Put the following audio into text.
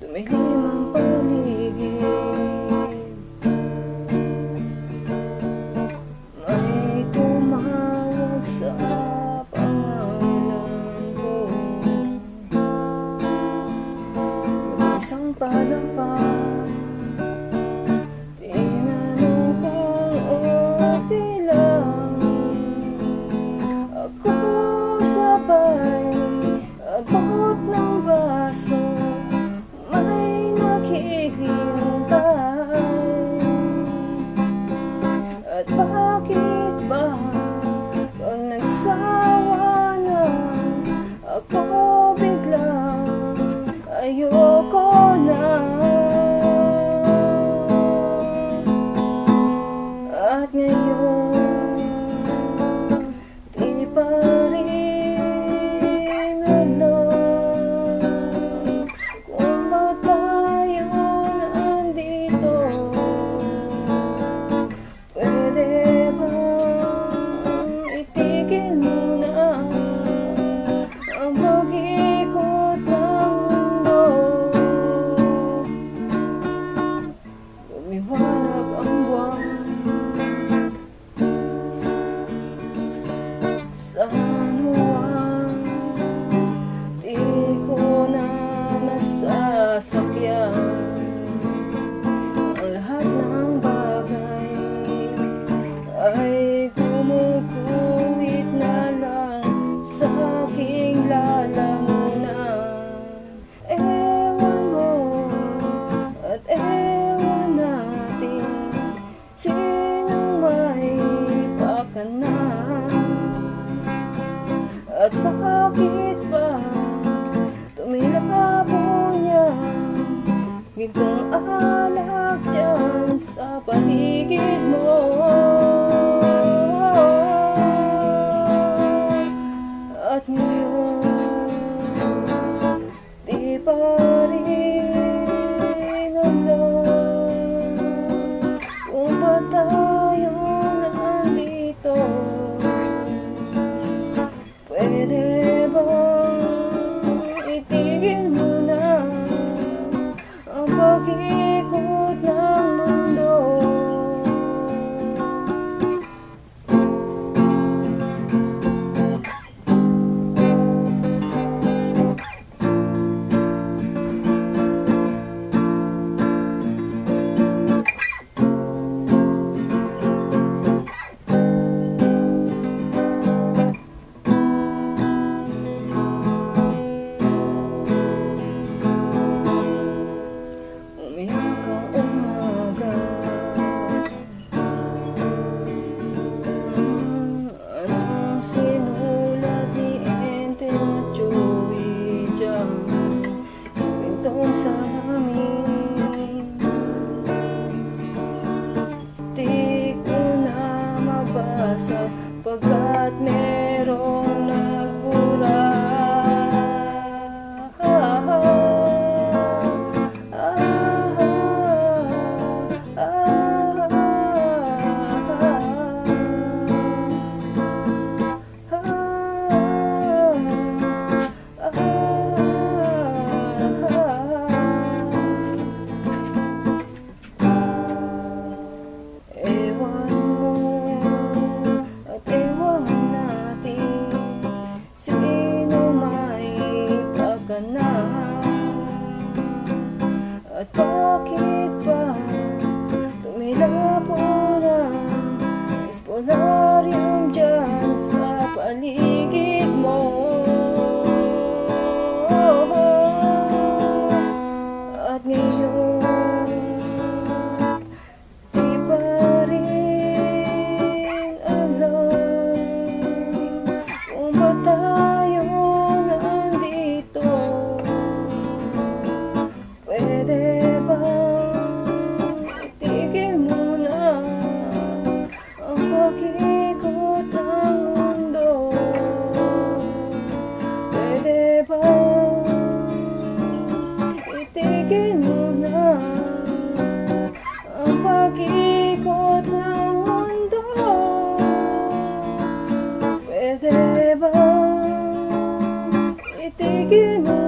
Dumilim ang paligid, may tumawag sa pangalan ko. Isang palapag, tinanong kung okay lang. Ako sabay abot ng baso, may naghihintay. At bakit ba pag nagsawa na ako biglang ayoko na? At ngayon di pa rin alam kung ba't tayo nandito. Pwede bang itigil muna ang pag-ikot ng mundo? Lumiwanag ang buwan sa Juan, di ko na nasasakyan ang lahat ng bagay ay gumuguhit na lang sa aking lalamunan. Ewan mo at ewan natin sinong may pakanan. At bakit ba tumilabo niya gintong alak dyan sa paligid mo? At ngayon di pa rin alam kung ba't tayo nandito. Pwede bang itigil muna ang pag-ikot ng mundo? Umiyak ang umaga, anong sinulat ni Ente na Joey dyan sa pintong salamin? Di ko na mabasa pagkat merong nagbura. Ewan mo at ewan natin sino may pakanan. At bakit ba tumilabo na espolaryum dyan sa paligid mo? At ngayon di pa rin alam kung ba't tayo nandito. Pwede bang itigil muna ang pag-ikot ng mundo? Pwede bang itigil muna ang pag-ikot ng mundo? Pwede bang itigil mo